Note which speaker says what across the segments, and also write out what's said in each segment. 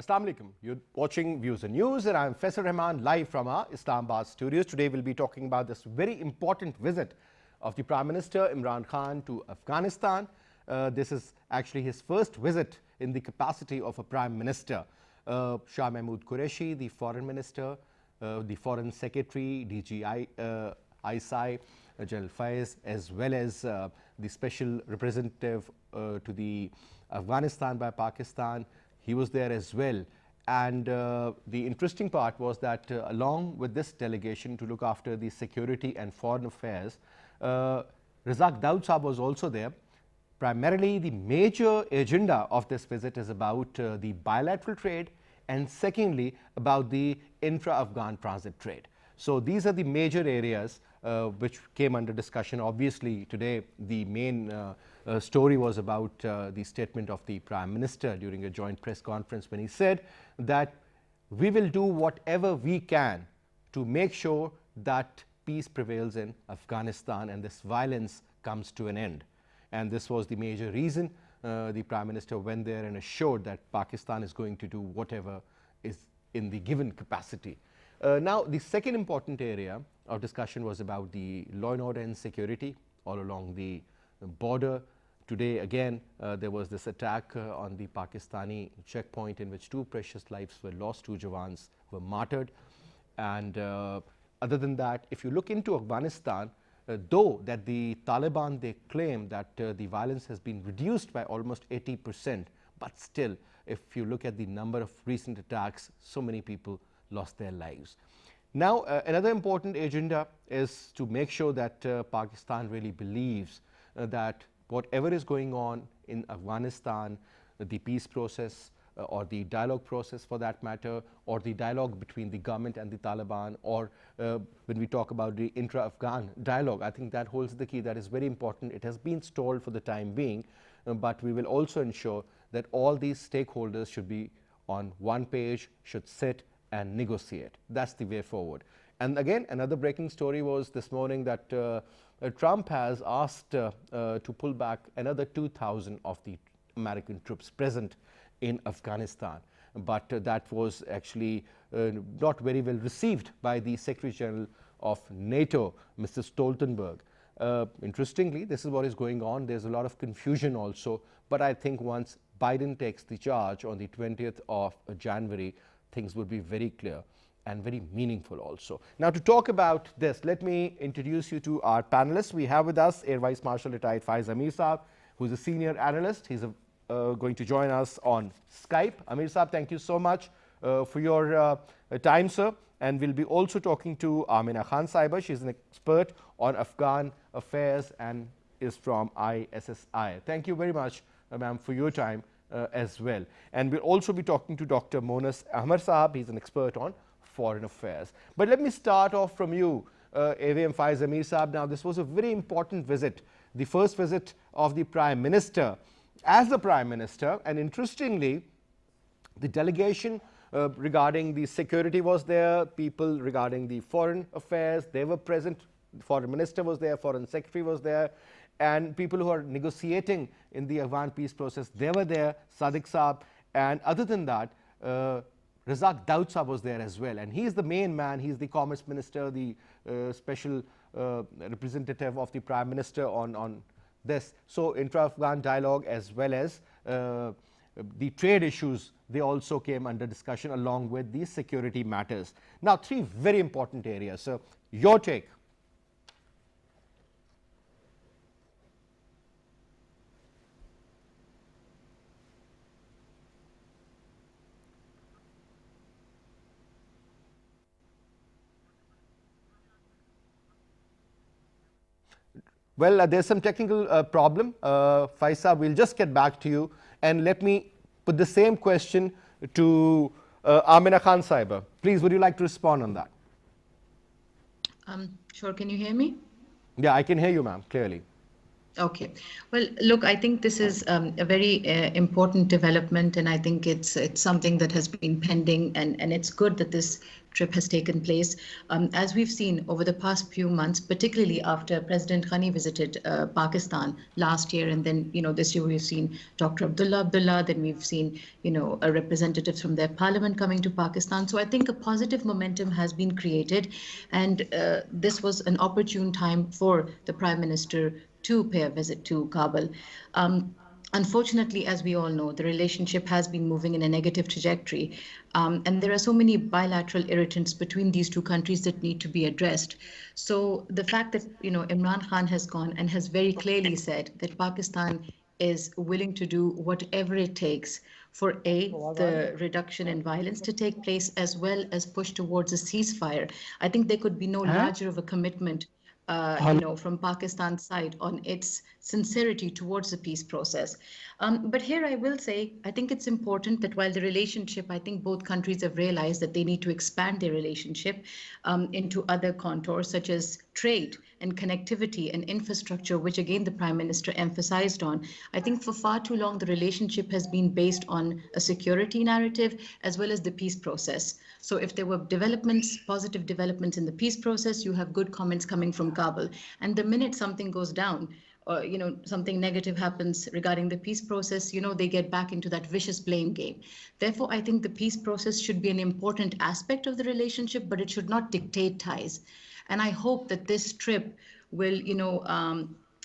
Speaker 1: Assalamu alaikum. You're watching Views and News, and I'm Faisal Rahman, live from our Islamabad studios. Today we'll be talking about this very important visit of the Prime Minister Imran Khan to Afghanistan. This is actually his first visit in the capacity of a Prime Minister. Shah Mahmood Qureshi, the Foreign Minister, the Foreign Secretary, DG ISI, General Faiz, as well as the Special Representative to the Afghanistan by Pakistan. He was there as well. And the interesting part was that along with this delegation to look after the security and foreign affairs, Razak Daud Saab was also there. Primarily, the major agenda of this visit is about the bilateral trade, and secondly, about the intra-Afghan transit trade. So these are the major areas which came under discussion. Obviously, today the main story was about the statement of the Prime Minister during a joint press conference, when he said that we will do whatever we can to make sure that peace prevails in Afghanistan and this violence comes to an end. And this was the major reason the Prime Minister went there and assured that Pakistan is going to do whatever is in the given capacity. Now, the second important area of discussion was about the law and order and security all along the border. Today, again, there was this attack on the Pakistani checkpoint in which 2 precious lives were lost, 2 Jawans were martyred. And other than that, if you look into Afghanistan, though that the Taliban, they claim that the violence has been reduced by almost 80%, but still, if you look at the number of recent attacks, so many people lost their lives. Now, another important agenda is to make sure that Pakistan really believes that whatever is going on in Afghanistan, the peace process or the dialogue process for that matter, or the dialogue between the government and the Taliban, or when we talk about the intra-Afghan dialogue, I think that holds the key. That is very important. It has been stalled for the time being, but we will also ensure that all these stakeholders should be on one page, should sit and negotiate. That's the way forward. And again, another breaking story was this morning that Trump has asked to pull back another 2,000 of the American troops present in Afghanistan. But that was actually not very well received by the Secretary General of NATO, Mr. Stoltenberg. Interestingly, this is what is going on. There's a lot of confusion also. But I think once Biden takes the charge on the 20th of January, things would be very clear and very meaningful also. Now, to talk about this, let me introduce you to our panelists. We have with us Air Vice Marshal retired Faiz Amir Saab, who is a senior analyst. He's going to join us on Skype. Amir Saab, thank you so much for your time, sir. And we'll be also talking to Amina Khan Saiba. She's an expert on Afghan affairs and is from ISSI. Thank you very much, ma'am, for your time as well. And we'll also be talking to Dr. Monas Ahmad Saab. He's an expert on foreign affairs. But let me start off from you, AVM Faiz Amir Saab. Now, this was a very important visit, the first visit of the Prime Minister as the Prime Minister. And interestingly, the delegation regarding the security was there, people regarding the foreign affairs, they were present. The Foreign Minister was there, Foreign Secretary was there, and people who are negotiating in the Afghan peace process, they were there, Sadiq Saab. And other than that, Razak Daud Saab was there as well. And he's the main man, he's the Commerce Minister, the special representative of the Prime Minister on this. So intra-Afghan dialogue as well as the trade issues, they also came under discussion along with these security matters. Now, 3 very important areas. So, your take. Well, there's some technical problem. Faisal, we'll just get back to you. And let me put the same question to Amina Khan Saiba. Please, would you like to respond on that?
Speaker 2: Sure. Can you hear me?
Speaker 1: Yeah, I can hear you, ma'am, clearly.
Speaker 2: Okay. Well, look, I think this is a very important development, and I think it's something that has been pending, and it's good that this trip has taken place. As we've seen over the past few months, particularly after President Ghani visited Pakistan last year, and then this year we've seen Dr. Abdullah, then we've seen representatives from their parliament coming to Pakistan. So I think a positive momentum has been created, and this was an opportune time for the Prime Minister to pay a visit to Kabul. Unfortunately, as we all know, the relationship has been moving in a negative trajectory. And there are so many bilateral irritants between these two countries that need to be addressed. So the fact that, Imran Khan has gone and has very clearly said that Pakistan is willing to do whatever it takes for the reduction in violence to take place, as well as push towards a ceasefire. I think there could be no larger of a commitment from Pakistan's side on its sincerity towards the peace process. But here I will say, I think it's important that while the relationship, I think both countries have realized that they need to expand their relationship into other contours, such as trade and connectivity and infrastructure, which again the Prime Minister emphasized on. I think for far too long, the relationship has been based on a security narrative as well as the peace process. So if there were positive developments in the peace process, you have good comments coming from Kabul. And the minute something goes down, or something negative happens regarding the peace process, they get back into that vicious blame game. Therefore, I think the peace process should be an important aspect of the relationship, but it should not dictate ties. And I hope that this trip will,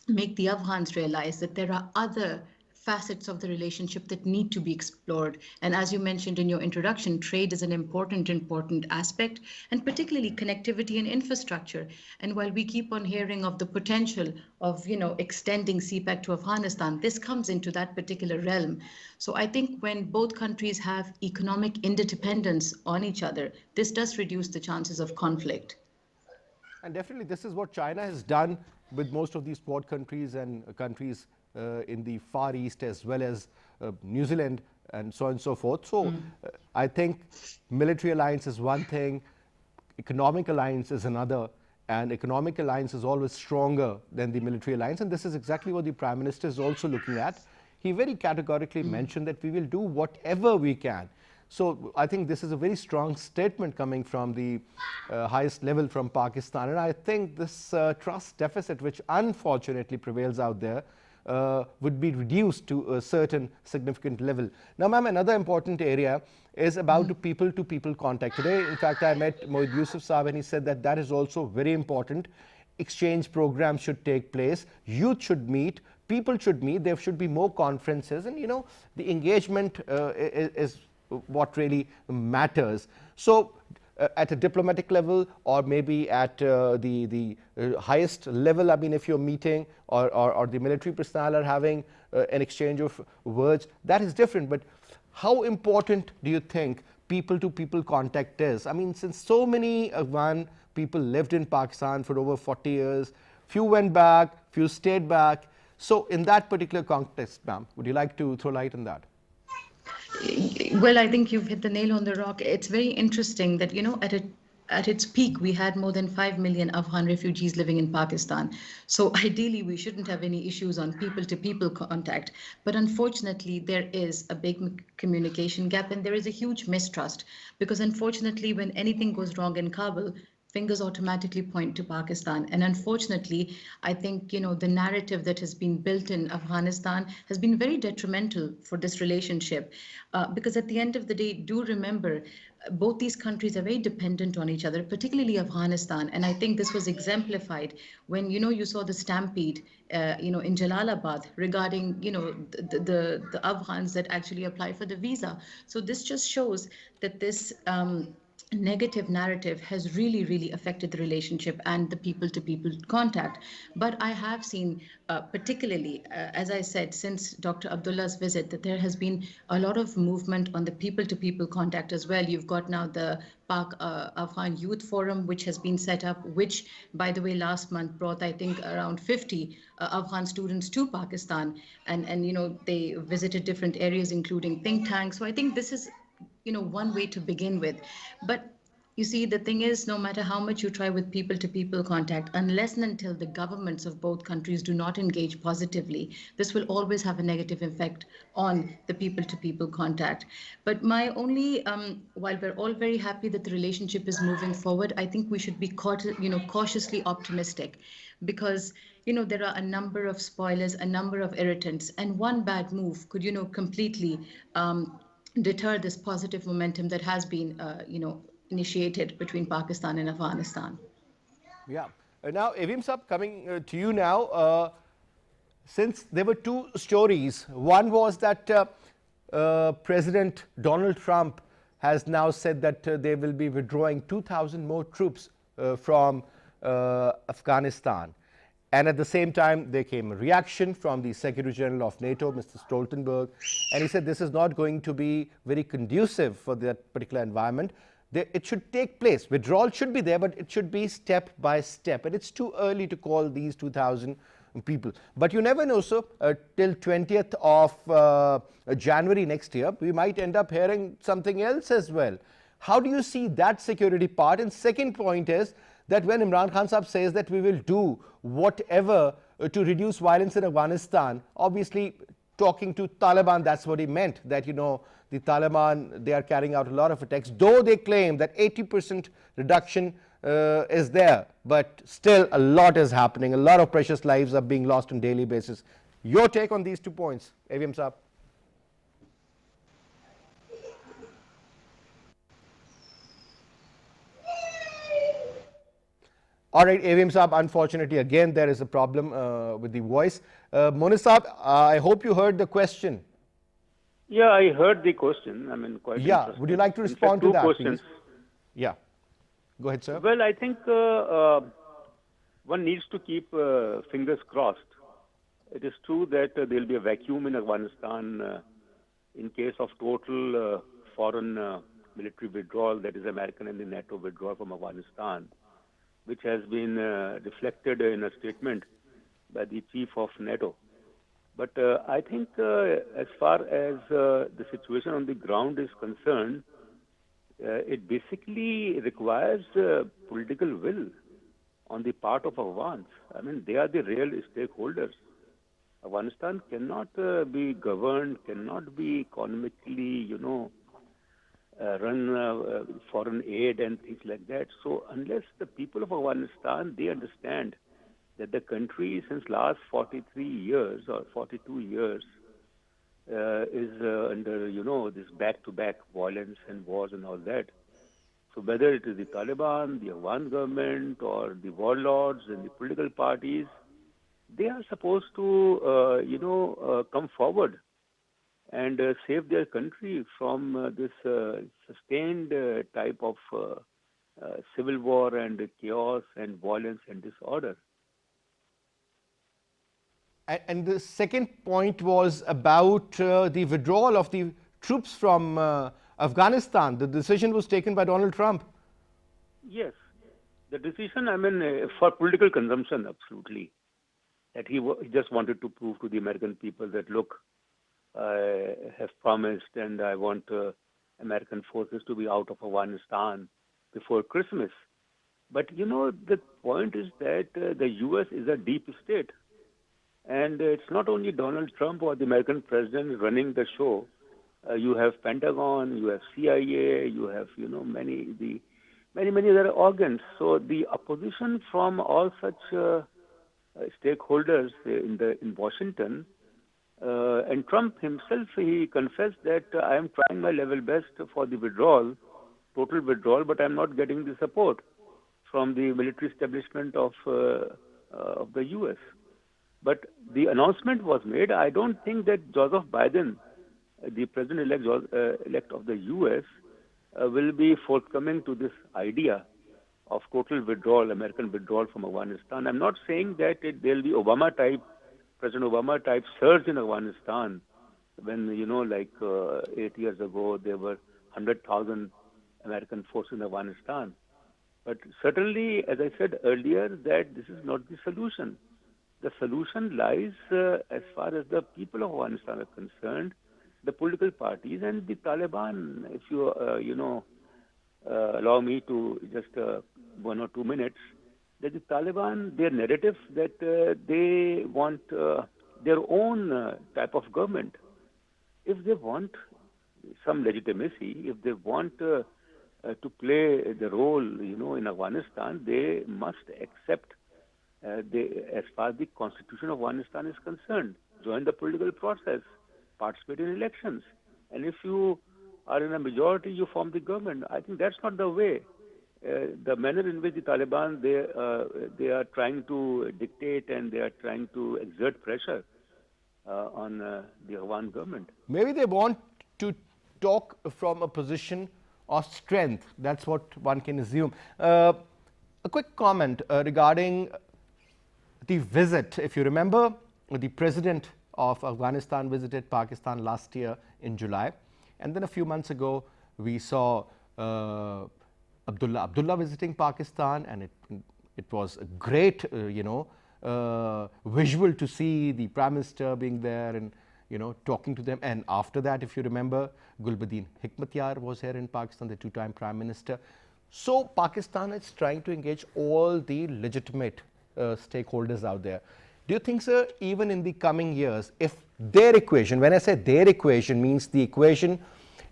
Speaker 2: make the Afghans realize that there are other facets of the relationship that need to be explored. And as you mentioned in your introduction, trade is an important aspect, and particularly connectivity and infrastructure. And while we keep on hearing of the potential of, extending CPEC to Afghanistan, this comes into that particular realm. So I think when both countries have economic interdependence on each other, this does reduce the chances of conflict.
Speaker 1: And definitely, this is what China has done with most of these Quad countries and countries in the Far East, as well as New Zealand and so on and so forth. So I think military alliance is one thing, economic alliance is another, and economic alliance is always stronger than the military alliance. And this is exactly what the Prime Minister is also looking at. He very categorically mentioned that we will do whatever we can. So I think this is a very strong statement coming from the highest level from Pakistan. And I think this trust deficit, which unfortunately prevails out there, would be reduced to a certain significant level. Now, ma'am, another important area is about the people-to-people contact. Today, in fact, I met Mohid Yusuf Saab, and he said that that is also very important. Exchange programs should take place, youth should meet, people should meet, there should be more conferences, and the engagement is what really matters. So at a diplomatic level, or maybe at the highest level, I mean, if you're meeting or the military personnel are having an exchange of words, that is different. But how important do you think people-to-people contact is? I mean, since so many Afghan people lived in Pakistan for over 40 years, few went back, few stayed back. So in that particular context, ma'am, would you like to throw light on that?
Speaker 2: Well, I think you've hit the nail on the rock. It's very interesting that, at its peak, we had more than 5 million Afghan refugees living in Pakistan. So ideally, we shouldn't have any issues on people-to-people contact. But unfortunately, there is a big communication gap, and there is a huge mistrust. Because unfortunately, when anything goes wrong in Kabul, fingers automatically point to Pakistan. And unfortunately, I think, the narrative that has been built in Afghanistan has been very detrimental for this relationship. Because at the end of the day, do remember, both these countries are very dependent on each other, particularly Afghanistan. And I think this was exemplified when, you saw the stampede, in Jalalabad regarding, the Afghans that actually applied for the visa. So this just shows that this negative narrative has really affected the relationship and the people-to-people contact. But I have seen, particularly, as I said, since Dr. Abdullah's visit, that there has been a lot of movement on the people-to-people contact as well. You've got now the Pak Afghan Youth Forum, which has been set up, which, by the way, last month brought, I think, around 50 Afghan students to Pakistan. And they visited different areas, including think tanks. So I think this is one way to begin with. But You see, the thing is, no matter how much you try with people to people contact, unless and until the governments of both countries do not engage positively, this will always have a negative effect on the people to people contact. But my only, while we're all very happy that the relationship is moving forward, I think we should be cautiously optimistic, because there are a number of spoilers, a number of irritants, and one bad move could completely deter this positive momentum that has been initiated between Pakistan and Afghanistan.
Speaker 1: Yeah. Now, Evim Sab, coming to you now. Since there were two stories, one was that President Donald Trump has now said that they will be withdrawing 2,000 more troops from Afghanistan. And at the same time, there came a reaction from the Secretary General of NATO, Mr. Stoltenberg, and he said this is not going to be very conducive for that particular environment. It should take place. Withdrawal should be there, but it should be step by step. And it's too early to call these 2,000 people. But you never know, so till 20th of January next year, we might end up hearing something else as well. How do you see that security part? And second point is that when Imran Khan Sahab says that we will do whatever to reduce violence in Afghanistan, obviously talking to Taliban, that's what he meant, that the Taliban, they are carrying out a lot of attacks, though they claim that 80% reduction is there, but still a lot is happening. A lot of precious lives are being lost on a daily basis. Your take on these 2 points, Evim Saab? All right, Evim Saab, unfortunately, again, there is a problem with the voice. Monis Saab, I hope you heard the question.
Speaker 3: Yeah, I heard the question. I mean, quite interesting.
Speaker 1: Would you like to respond to that, please? Yeah. Go ahead, sir.
Speaker 3: Well, I think one needs to keep fingers crossed. It is true that there will be a vacuum in Afghanistan in case of total foreign military withdrawal, that is American and the NATO withdrawal from Afghanistan, which has been reflected in a statement by the chief of NATO. But I think as far as the situation on the ground is concerned, it basically requires political will on the part of Afghans. I mean, they are the real stakeholders. Afghanistan cannot be governed, cannot be economically, run foreign aid and things like that. So unless the people of Afghanistan, they understand that the country since last 43 years or 42 years is under, this back-to-back violence and wars and all that. So whether it is the Taliban, the Afghan government, or the warlords and the political parties, they are supposed to, come forward and save their country from this sustained type of civil war and chaos and violence and disorder.
Speaker 1: And the second point was about the withdrawal of the troops from Afghanistan. The decision was taken by Donald Trump.
Speaker 3: Yes. The decision, I mean, for political consumption, absolutely. That he just wanted to prove to the American people that, look, I have promised and I want American forces to be out of Afghanistan before Christmas. But, the point is that the U.S. is a deep state. And it's not only Donald Trump or the American president running the show. You have Pentagon, you have CIA, you have, many other organs. So the opposition from all such stakeholders in Washington, and Trump himself, he confessed that I am trying my level best for the withdrawal, total withdrawal, but I'm not getting the support from the military establishment of the U.S. But the announcement was made. I don't think that Joseph Biden, the president-elect of the U.S., will be forthcoming to this idea of total withdrawal, American withdrawal from Afghanistan. I'm not saying that there will be President Obama-type surge in Afghanistan when, 8 years ago, there were 100,000 American forces in Afghanistan. But certainly, as I said earlier, that this is not the solution. The solution lies, as far as the people of Afghanistan are concerned, the political parties and the Taliban. If you, allow me to just 1 or 2 minutes, that the Taliban, their narrative that they want their own type of government. If they want some legitimacy, if they want to play the role, in Afghanistan, they must accept, as far as the constitution of Afghanistan is concerned, join the political process, participate in elections. And if you are in a majority, you form the government. I think that's not the way. The manner in which the Taliban, they are trying to dictate and they are trying to exert pressure on the Afghan government.
Speaker 1: Maybe they want to talk from a position of strength. That's what one can assume. A quick comment regarding the visit. If you remember, the president of Afghanistan visited Pakistan last year in July. And then a few months ago, we saw Abdullah visiting Pakistan, and it was a great, visual to see the Prime Minister being there and talking to them. And after that, if you remember, Gulbuddin Hikmatyar was here in Pakistan, the two-time Prime Minister. So Pakistan is trying to engage all the legitimate stakeholders out there. Do you think, sir, even in the coming years, if their equation, when I say their equation, means the equation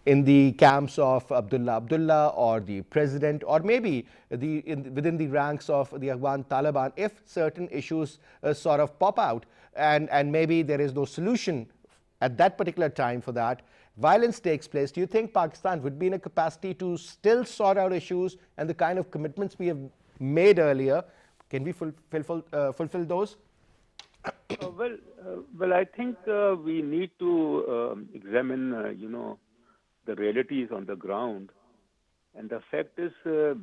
Speaker 1: in the camps of Abdullah or the president, or maybe within the ranks of the Afghan Taliban, if certain issues sort of pop out and maybe there is no solution at that particular time for that, violence takes place, do you think Pakistan would be in a capacity to still sort out issues and the kind of commitments we have made earlier? Can we fulfill those?
Speaker 3: Well, I think we need to examine, the realities on the ground. And the fact is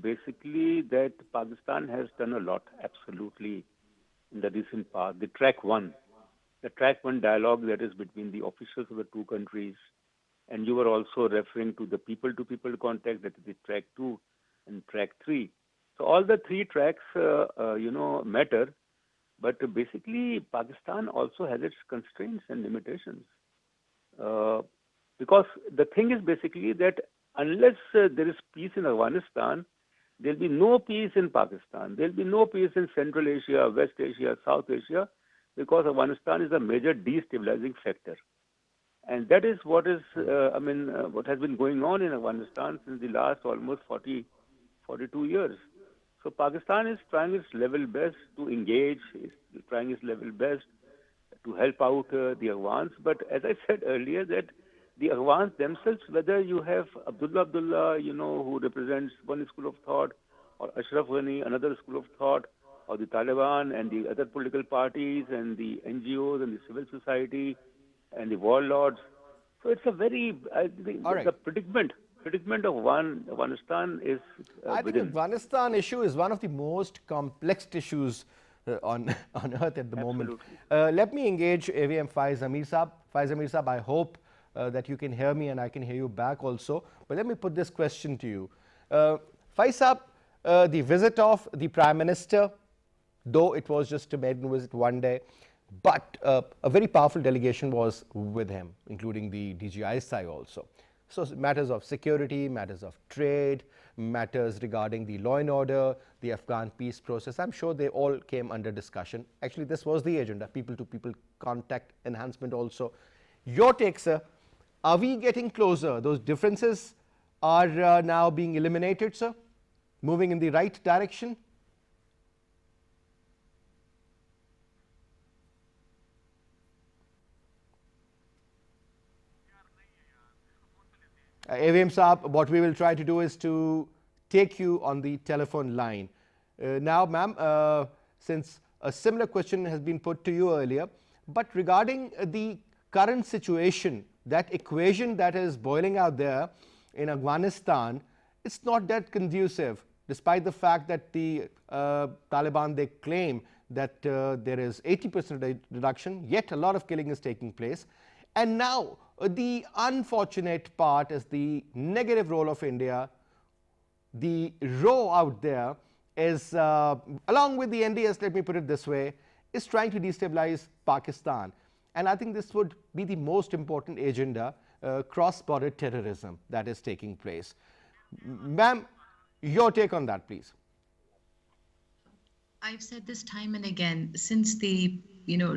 Speaker 3: basically that Pakistan has done a lot, absolutely, in the recent past. The track one dialogue that is between the officials of the two countries. And you were also referring to the people-to-people contact, that is the track 2 and track 3. So all the three tracks, matter. But basically, Pakistan also has its constraints and limitations. Because the thing is basically that unless there is peace in Afghanistan, there will be no peace in Pakistan. There will be no peace in Central Asia, West Asia, South Asia, because Afghanistan is a major destabilizing factor. And that is what is, what has been going on in Afghanistan since the last almost 42 years. So Pakistan is trying its level best to engage, is trying its level best to help out the Afghans. But as I said earlier, that the Afghans themselves, whether you have Abdullah, who represents one school of thought, or Ashraf Ghani, another school of thought, or the Taliban and the other political parties and the NGOs and the civil society and the warlords. So it's a very, the predicament of Afghanistan is
Speaker 1: I think Afghanistan issue is one of the most complex issues on earth at the moment. Let me engage AVM Faiz Amir Saab. Faiz Amir Saab, I hope that you can hear me and I can hear you back also. But let me put this question to you. Faiz Saab, the visit of the Prime Minister, though it was just a maiden visit one day, but a very powerful delegation was with him, including the DGISI also. So matters of security, matters of trade, matters regarding the law and order, the Afghan peace process, I'm sure they all came under discussion. Actually, this was the agenda, people-to-people contact enhancement also. Your take, sir, are we getting closer? Those differences are now being eliminated, sir? Moving in the right direction? AVM Saab, what we will try to do is to take you on the telephone line. Now, ma'am, since a similar question has been put to you earlier, but regarding the current situation, that equation that is boiling out there in Afghanistan, it's not that conducive, despite the fact that the Taliban, they claim that there is 80% reduction, yet a lot of killing is taking place. And now, the unfortunate part is the negative role of India. The row out there is, along with the NDS, let me put it this way, is trying to destabilize Pakistan. And I think this would be the most important agenda, cross-border terrorism that is taking place. Ma'am, Your take on that, please.
Speaker 2: I've said this time and again since the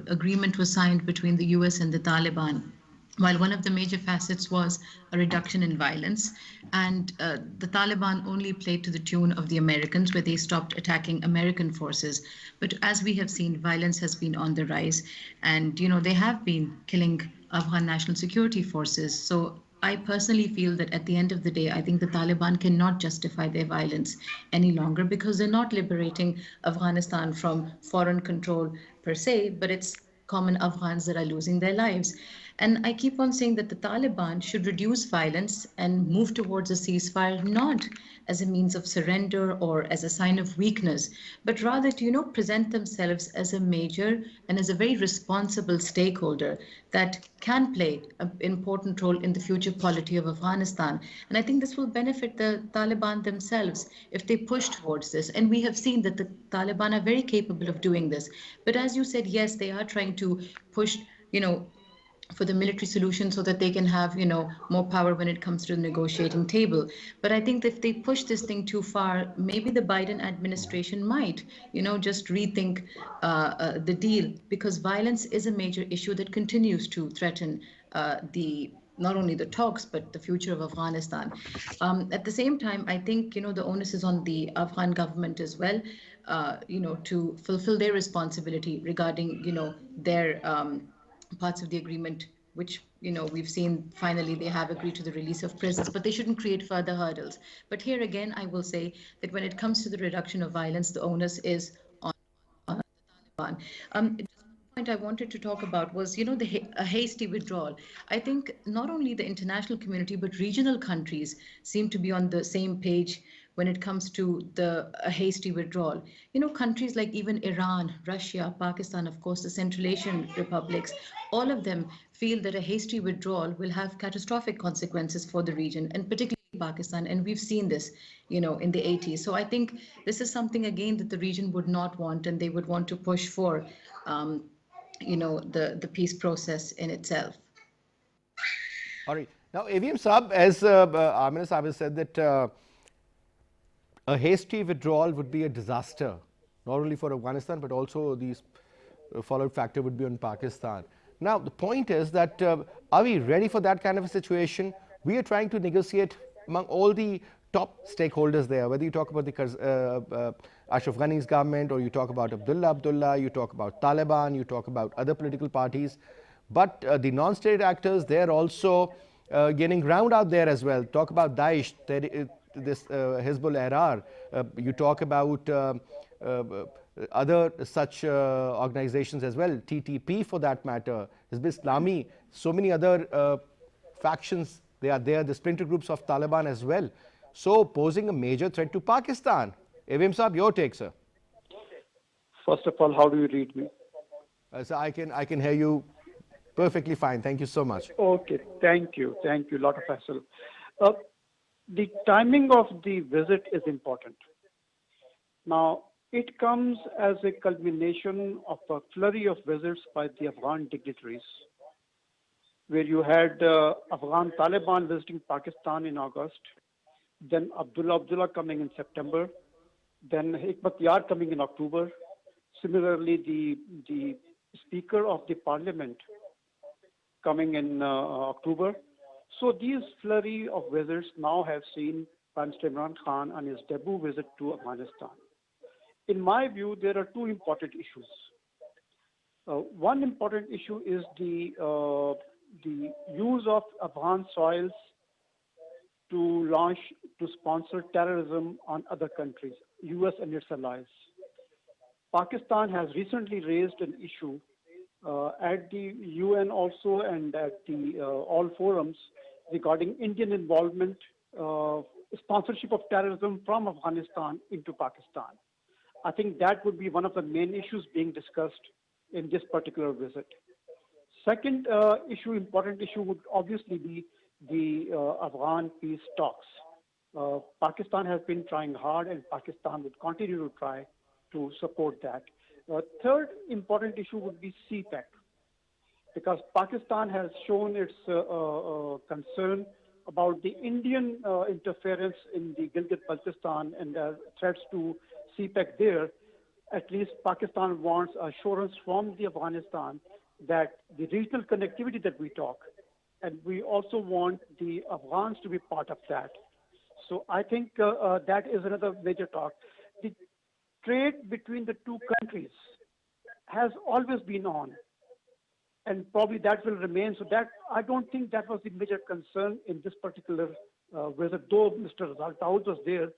Speaker 2: agreement was signed between the US and the Taliban. While one of the major facets was a reduction in violence, and the Taliban only played to the tune of the Americans, where they stopped attacking American forces. But as we have seen, violence has been on the rise, and they have been killing Afghan national security forces. So I personally feel that at the end of the day, I think the Taliban cannot justify their violence any longer because they're not liberating Afghanistan from foreign control per se, but it's common Afghans that are losing their lives. And I keep on saying that the Taliban should reduce violence and move towards a ceasefire, not as a means of surrender or as a sign of weakness, but rather to, present themselves as a major and as a very responsible stakeholder that can play an important role in the future polity of Afghanistan. And I think this will benefit the Taliban themselves if they push towards this. And we have seen that the Taliban are very capable of doing this. But as you said, yes, they are trying to push, for the military solution so that they can have more power when it comes to the negotiating table. But I think that if they push this thing too far, maybe the Biden administration might just rethink the deal, because violence is a major issue that continues to threaten the not only the talks but the future of Afghanistan. At the same time, I think the onus is on the Afghan government as well, to fulfill their responsibility regarding their parts of the agreement, which we've seen finally they have agreed to the release of prisoners, but they shouldn't create further hurdles. But here again, I will say that when it comes to the reduction of violence, the onus is on. Just one point I wanted to talk about was, a hasty withdrawal. I think not only the international community but regional countries seem to be on the same page when it comes to a hasty withdrawal. Countries like even Iran, Russia, Pakistan, of course, the Central Asian republics, all of them feel that a hasty withdrawal will have catastrophic consequences for the region, and particularly Pakistan, and we've seen this, in the 80s. So I think this is something again that the region would not want, and they would want to push for, the peace process in itself.
Speaker 1: All right. Now, AVM Saab, as Amina Saab has said, that a hasty withdrawal would be a disaster, not only for Afghanistan, but also the followed factor would be on Pakistan. Now, the point is that are we ready for that kind of a situation? We are trying to negotiate among all the top stakeholders there, whether you talk about the Ashraf Ghani's government, or you talk about Abdullah, you talk about Taliban, you talk about other political parties. But the non-state actors, they're also gaining ground out there as well. Talk about Daesh, this Hezbollah Ahrar. You talk about other such organizations as well, TTP for that matter, Hizb Islami, so many other factions, they are there, the splinter groups of Taliban as well. So posing a major threat to Pakistan. AVM Saab, your take, sir.
Speaker 4: First of all, how do you read me?
Speaker 1: So I can hear you perfectly fine. Thank you so much.
Speaker 4: Okay, thank you. Lot of hassle. The timing of the visit is important. Now, it comes as a culmination of a flurry of visits by the Afghan dignitaries, where you had Afghan Taliban visiting Pakistan in August, then Abdullah coming in September, then Hikmat Yar coming in October. Similarly, the Speaker of the Parliament coming in October. So these flurry of visits now have seen Prime Minister Imran Khan on his debut visit to Afghanistan. In my view, there are two important issues. One important issue is the use of Afghan soils to sponsor terrorism on other countries, US and its allies. Pakistan has recently raised an issue at the UN also and at the all forums regarding Indian involvement, sponsorship of terrorism from Afghanistan into Pakistan. I think that would be one of the main issues being discussed in this particular visit. Second important issue would obviously be the Afghan peace talks. Pakistan has been trying hard, and Pakistan would continue to try to support that. Third important issue would be CPEC, because Pakistan has shown its concern about the Indian interference in the Gilgit-Baltistan and threats to CPEC there, at least Pakistan wants assurance from the Afghanistan that the regional connectivity that we talk, and we also want the Afghans to be part of that. So I think that is another major talk. The trade between the two countries has always been on, and probably that will remain. So that I don't think that was the major concern in this particular visit, though Mr. Taoud was there,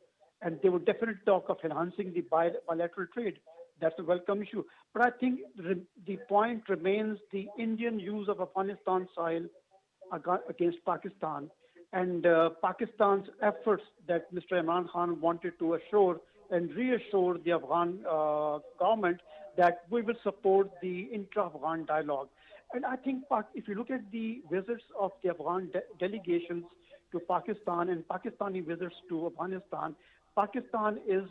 Speaker 4: and they would definitely talk of enhancing the bilateral trade. That's a welcome issue. But I think the point remains the Indian use of Afghanistan soil against Pakistan, and Pakistan's efforts that Mr. Imran Khan wanted to assure and reassure the Afghan government that we will support the intra-Afghan dialogue. And I think if you look at the visits of the Afghan delegations to Pakistan and Pakistani visits to Afghanistan, Pakistan is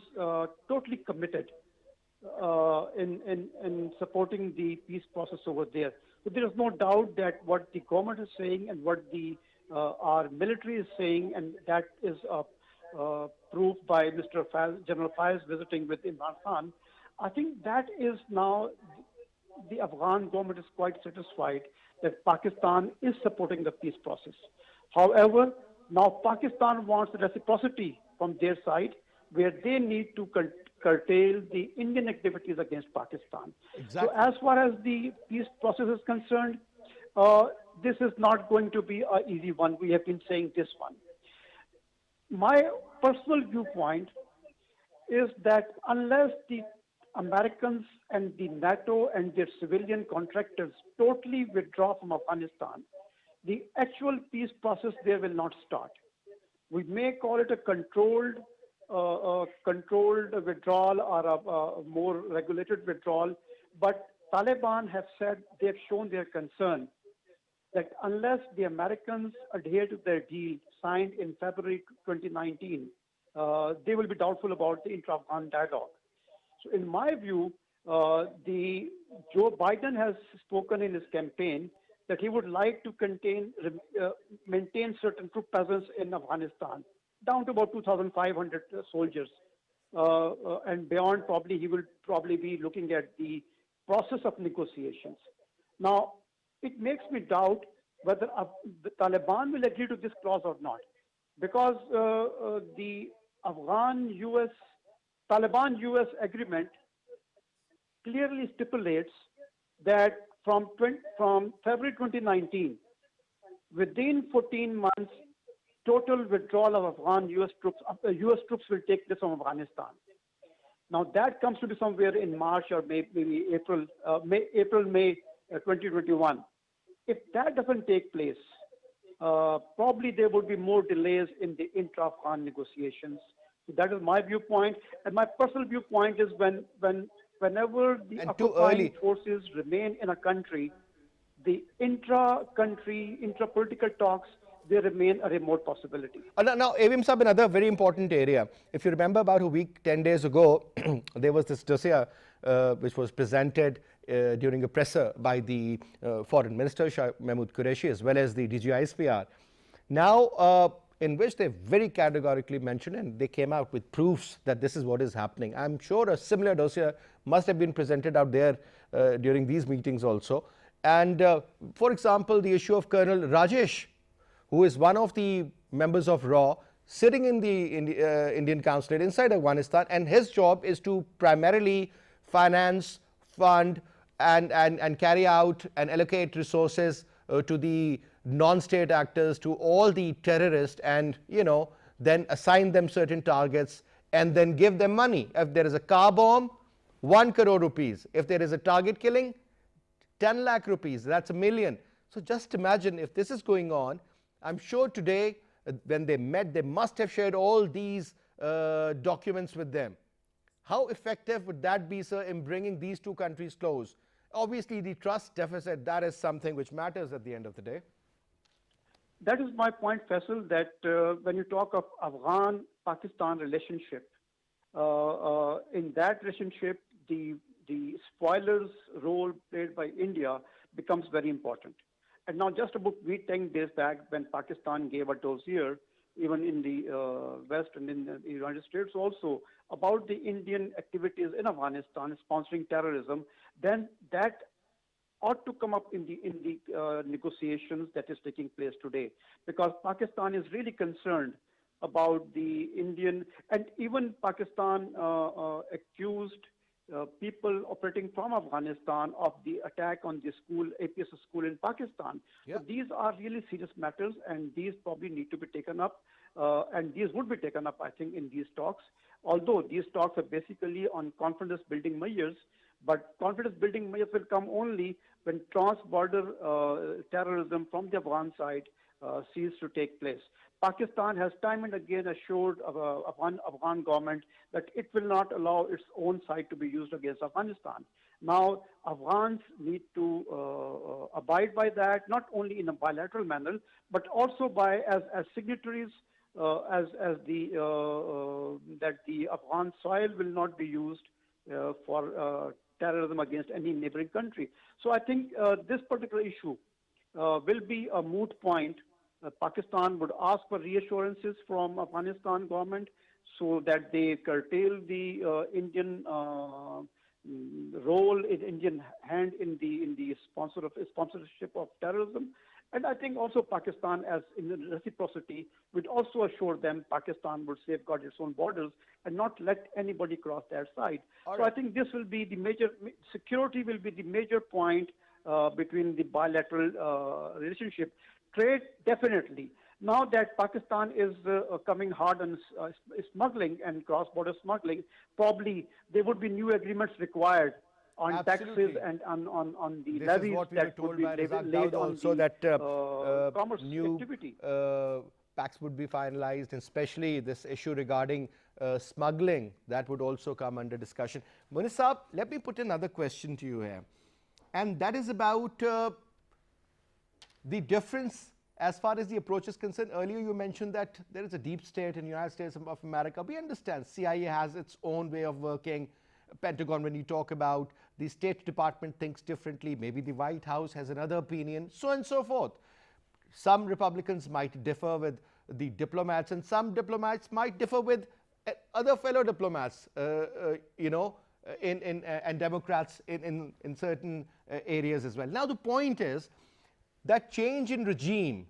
Speaker 4: totally committed in supporting the peace process over there. So there is no doubt that what the government is saying and what our military is saying, and that is proved by Mr. General Faiz visiting with Imran Khan, I think that is now the Afghan government is quite satisfied that Pakistan is supporting the peace process. However, now Pakistan wants reciprocity from their side, where they need to curtail the Indian activities against Pakistan.
Speaker 1: Exactly.
Speaker 4: So as far as the peace process is concerned, this is not going to be an easy one. We have been saying this one. My personal viewpoint is that unless the Americans and the NATO and their civilian contractors totally withdraw from Afghanistan, the actual peace process there will not start. We may call it a controlled withdrawal or a more regulated withdrawal, but Taliban have said they've shown their concern that unless the Americans adhere to their deal signed in February 2019, they will be doubtful about the intra-Afghan dialogue. So in my view, Joe Biden has spoken in his campaign that he would like to maintain certain troop presence in Afghanistan, down to about 2,500 soldiers. And beyond, probably he will probably be looking at the process of negotiations. Now, it makes me doubt whether the Taliban will agree to this clause or not, because the Taliban-US agreement clearly stipulates that from February 2019, within 14 months, total withdrawal of Afghan US troops will take place from Afghanistan. Now that comes to be somewhere in March or maybe April, May 2021. If that doesn't take place, probably there would be more delays in the intra-Afghan negotiations. So that is my viewpoint. And my personal viewpoint is whenever the occupying forces remain in a country, the intra-political talks, they remain a remote possibility.
Speaker 1: Now, Avim Saab, another very important area. If you remember, about a week, 10 days ago, there was this dossier which was presented during a presser by the Foreign Minister, Shah Mahmood Qureshi, as well as the DGISPR. Now, in which they very categorically mentioned, and they came out with proofs that this is what is happening. I'm sure a similar dossier must have been presented out there during these meetings also. And for example, the issue of Colonel Rajesh, who is one of the members of RAW, sitting in the Indian consulate inside Afghanistan, and his job is to primarily finance, fund, and carry out and allocate resources to the non-state actors, to all the terrorists, and then assign them certain targets and then give them money. If there is a car bomb, 1 crore rupees. If there is a target killing, 10 lakh rupees. That's $1 million. So just imagine if this is going on. I'm sure today when they met, they must have shared all these documents with them. How effective would that be, sir, in bringing these two countries close? Obviously, the trust deficit, that is something which matters at the end of the day.
Speaker 4: That is my point, Faisal, that when you talk of Afghan-Pakistan relationship, in that relationship, the spoiler's role played by India becomes very important. And now just about 10 days back, when Pakistan gave a dossier, even in the West and in the United States also, about the Indian activities in Afghanistan sponsoring terrorism, then that ought to come up in the negotiations that is taking place today, because Pakistan is really concerned about the Indian, and even Pakistan accused people operating from Afghanistan of the attack on the school, APS school in Pakistan.
Speaker 1: Yeah.
Speaker 4: So these are really serious matters, and these probably need to be taken up, and these would be taken up, I think, in these talks. Although these talks are basically on confidence-building measures, but confidence-building measures will come only when trans-border terrorism from the Afghan side cease to take place. Pakistan has time and again assured Afghan government that it will not allow its own side to be used against Afghanistan. Now, Afghans need to abide by that, not only in a bilateral manner, but also by as signatories, that the Afghan soil will not be used for terrorism against any neighboring country. So I think this particular issue will be a moot point. Pakistan would ask for reassurances from Afghanistan government so that they curtail the Indian role, in Indian hand in the sponsorship of terrorism. And I think also Pakistan, as in reciprocity, would also assure them Pakistan would safeguard its own borders and not let anybody cross their side.
Speaker 1: All
Speaker 4: so
Speaker 1: right.
Speaker 4: I think this will be the major, security will be the major point between the bilateral relationship. Trade, definitely. Now that Pakistan is coming hard on smuggling and cross-border smuggling, probably there would be new agreements required on
Speaker 1: Absolutely.
Speaker 4: taxes and on the
Speaker 1: This
Speaker 4: levies
Speaker 1: is what we were
Speaker 4: that would
Speaker 1: told
Speaker 4: be
Speaker 1: by
Speaker 4: laid
Speaker 1: Razak Daud
Speaker 4: on
Speaker 1: also,
Speaker 4: the
Speaker 1: that
Speaker 4: commerce
Speaker 1: new
Speaker 4: activity.
Speaker 1: pacts would be finalized, and especially this issue regarding smuggling, that would also come under discussion. Munir Saab, let me put another question to you here, and that is about the difference as far as the approach is concerned. Earlier you mentioned that there is a deep state in the United States of America. We understand CIA has its own way of working. Pentagon, when you talk about the State Department, thinks differently. Maybe the White House has another opinion, so on and so forth. Some Republicans might differ with the diplomats, and some diplomats might differ with other fellow diplomats, and Democrats in certain areas as well. Now, the point is that change in regime,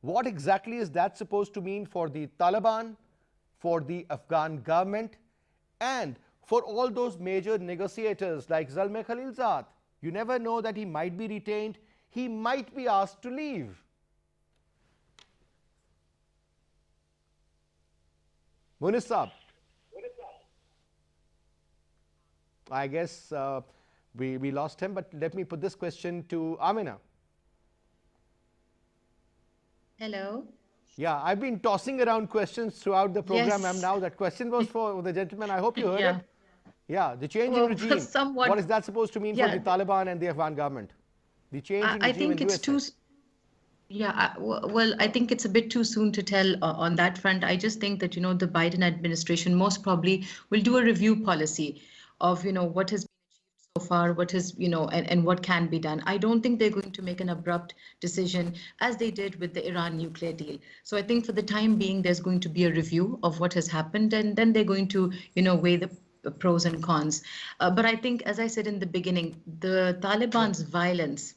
Speaker 1: what exactly is that supposed to mean for the Taliban, for the Afghan government, and for all those major negotiators like Zalmay Khalilzad? You never know that he might be retained, he might be asked to leave. Munir Saab, I guess we lost him, but let me put this question to Amina.
Speaker 2: Hello.
Speaker 1: Yeah, I've been tossing around questions throughout the program.
Speaker 2: Yes.
Speaker 1: Now that question was for the gentleman. I hope you heard
Speaker 2: Yeah.
Speaker 1: it. Yeah, the change
Speaker 2: Well,
Speaker 1: in regime.
Speaker 2: somewhat.
Speaker 1: What is that supposed to mean for
Speaker 2: Yeah.
Speaker 1: the Taliban and the Afghan government? The change in
Speaker 2: I
Speaker 1: regime
Speaker 2: think
Speaker 1: in
Speaker 2: it's
Speaker 1: USA.
Speaker 2: well, I think it's a bit too soon to tell on that front. I just think that, the Biden administration most probably will do a review policy of, what has been achieved so far, what is, and what can be done. I don't think they're going to make an abrupt decision as they did with the Iran nuclear deal. So I think for the time being, there's going to be a review of what has happened, and then they're going to, weigh the pros and cons. But I think, as I said in the beginning, the Taliban's violence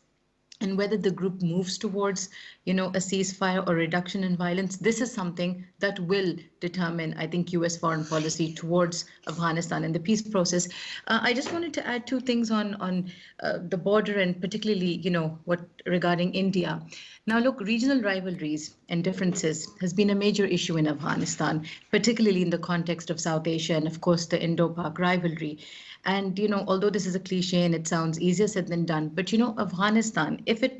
Speaker 2: and whether the group moves towards, a ceasefire or reduction in violence, this is something that will determine, I think, U.S. foreign policy towards Afghanistan and the peace process. I just wanted to add two things on the border and particularly, what regarding India. Now, look, regional rivalries and differences has been a major issue in Afghanistan, particularly in the context of South Asia and, of course, the Indo-Pak rivalry. And, although this is a cliche and it sounds easier said than done, but, Afghanistan, if it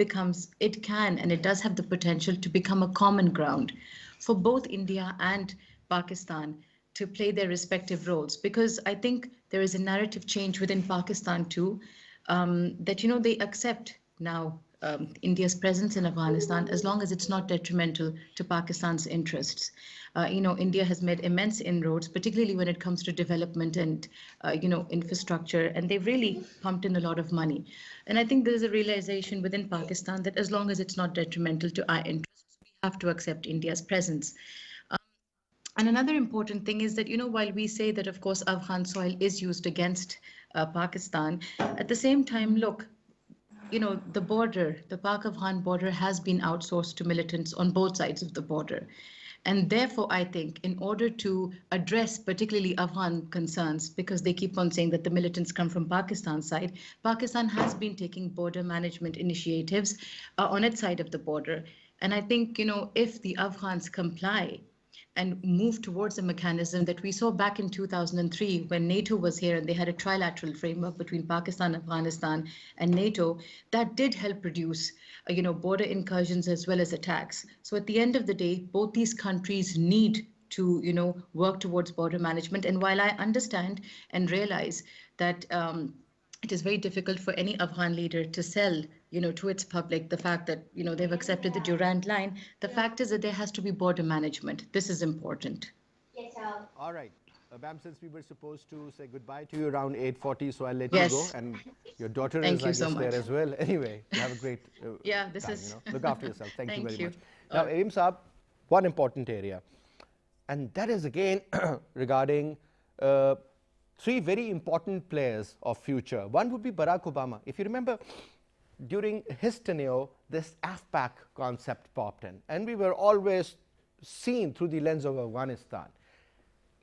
Speaker 2: can, and it does have the potential to become a common ground for both India and Pakistan to play their respective roles. Because I think there is a narrative change within Pakistan too, that, they accept now India's presence in Afghanistan as long as it's not detrimental to Pakistan's interests. India has made immense inroads, particularly when it comes to development and, infrastructure, and they've really pumped in a lot of money. And I think there's a realization within Pakistan that as long as it's not detrimental to our interests, we have to accept India's presence. And another important thing is that, while we say that, of course, Afghan soil is used against Pakistan, at the same time, look, the border, the Pak-Afghan border has been outsourced to militants on both sides of the border. And therefore, I think in order to address particularly Afghan concerns, because they keep on saying that the militants come from Pakistan's side, Pakistan has been taking border management initiatives on its side of the border. And I think, if the Afghans comply and move towards a mechanism that we saw back in 2003 when NATO was here and they had a trilateral framework between Pakistan, Afghanistan, and NATO, that did help reduce, border incursions as well as attacks. So at the end of the day, both these countries need to, work towards border management. And while I understand and realize that it is very difficult for any Afghan leader to sell, to its public the fact that, they've accepted the Durand line. The fact is that there has to be border management. This is important.
Speaker 1: All right. Ma'am, since we were supposed to say goodbye to you around 8:40, so I'll let
Speaker 2: Yes.
Speaker 1: you go. And your daughter
Speaker 2: Thank
Speaker 1: is,
Speaker 2: you
Speaker 1: I
Speaker 2: so
Speaker 1: guess, there
Speaker 2: much.
Speaker 1: as well. Anyway, you have a great
Speaker 2: Yeah, this
Speaker 1: time,
Speaker 2: is-
Speaker 1: Look after yourself. Thank you
Speaker 2: Thank
Speaker 1: very
Speaker 2: you.
Speaker 1: much. Now, Aim Saab, one important area. And that is again regarding three very important players of future. One would be Barack Obama. If you remember, during his tenure, this AFPAC concept popped in, and we were always seen through the lens of Afghanistan.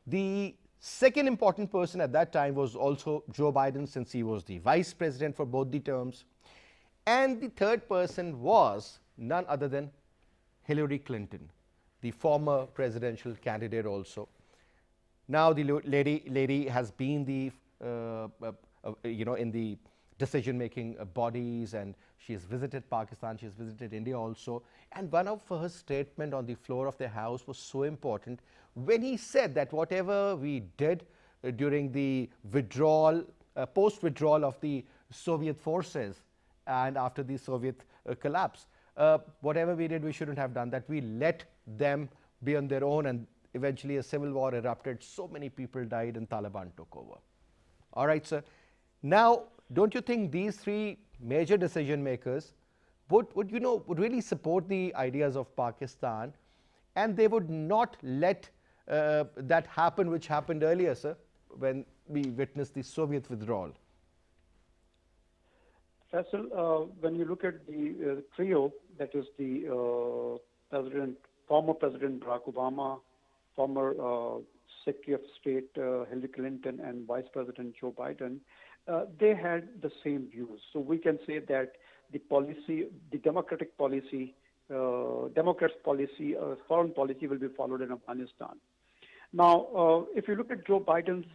Speaker 1: The second important person at that time was also Joe Biden, since he was the vice president for both the terms. And the third person was none other than Hillary Clinton, the former presidential candidate also. Now the lady has been the, in the decision-making bodies, and she has visited Pakistan, she has visited India also. And one of her statement on the floor of the House was so important when he said that whatever we did during the withdrawal, post-withdrawal of the Soviet forces and after the Soviet collapse, whatever we did, we shouldn't have done that. We let them be on their own, and eventually a civil war erupted. So many people died and Taliban took over. All right, sir. Now, don't you think these three major decision makers would really support the ideas of Pakistan, and they would not let that happen which happened earlier, sir, when we witnessed the Soviet withdrawal?
Speaker 4: Faisal, when you look at the trio, that is the former President Barack Obama, former Secretary of State Hillary Clinton, and Vice President Joe Biden, they had the same views. So we can say that the policy, the Democratic policy, Democrats' policy, foreign policy will be followed in Afghanistan. Now, if you look at Joe Biden's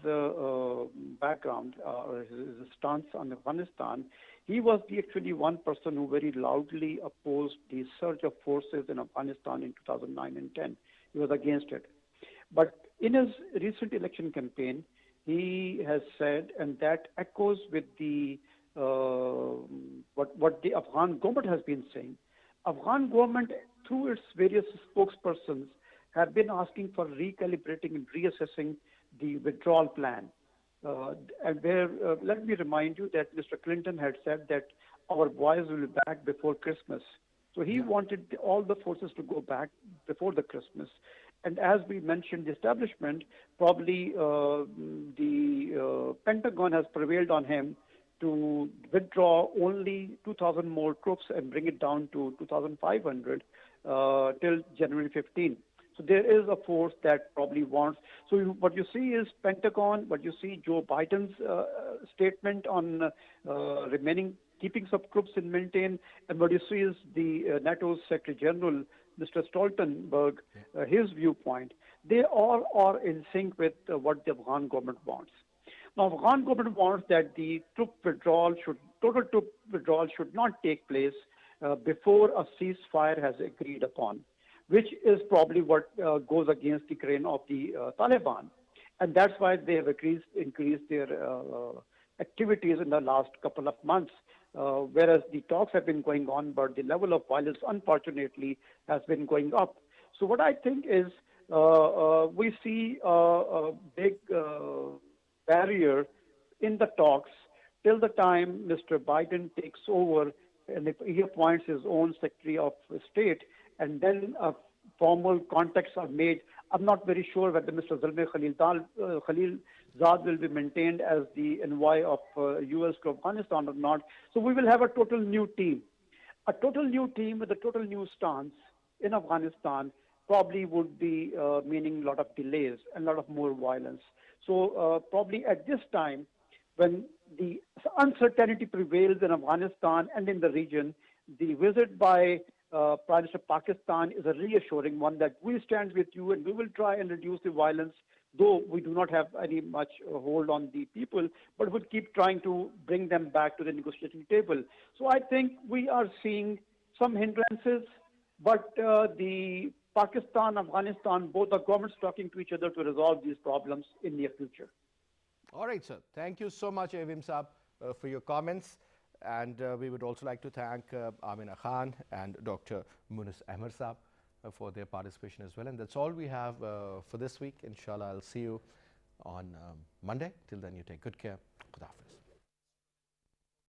Speaker 4: background, his stance on Afghanistan, he was actually one person who very loudly opposed the surge of forces in Afghanistan in 2009 and 10. He was against it. But in his recent election campaign, he has said, and that echoes with the what the Afghan government has been saying. Afghan government, through its various spokespersons, have been asking for recalibrating and reassessing the withdrawal plan. And where, let me remind you that Mr. Clinton had said that our boys will be back before Christmas. So he wanted all the forces to go back before the Christmas. And as we mentioned, the establishment, probably the Pentagon has prevailed on him to withdraw only 2,000 more troops and bring it down to 2,500 till January 15. So there is a force that probably wants. So what you see is Pentagon, what you see Joe Biden's statement on keeping some troops in maintain, and what you see is the NATO's Secretary General, Mr. Stoltenberg, his viewpoint. They all are in sync with what the Afghan government wants. Now, Afghan government wants that the total troop withdrawal should not take place before a ceasefire has agreed upon, which is probably what goes against the grain of the Taliban. And that's why they have increased their activities in the last couple of months. whereas the talks have been going on, but the level of violence, unfortunately, has been going up. So what I think is we see a big barrier in the talks till the time Mr. Biden takes over and if he appoints his own Secretary of State, and then formal contacts are made. I'm not very sure whether Mr. Zalmay Khalilzad will be maintained as the envoy of U.S. to Afghanistan or not. So we will have a total new team. A total new team with a total new stance in Afghanistan probably would be meaning a lot of delays and a lot of more violence. So probably at this time, when the uncertainty prevails in Afghanistan and in the region, the visit by Prime Minister of Pakistan is a reassuring one that we stand with you and we will try and reduce the violence, though we do not have any much hold on the people, but we'll keep trying to bring them back to the negotiating table. So I think we are seeing some hindrances, but the Pakistan, Afghanistan, both are governments talking to each other to resolve these problems in near future.
Speaker 1: All right, sir. Thank you so much, Avim Saab, for your comments. And we would also like to thank Amina Khan and Dr. Munus Ahmed Saab for their participation as well. And that's all we have for this week. Inshallah, I'll see you on Monday. Till then, you take good care. Khuda Hafiz.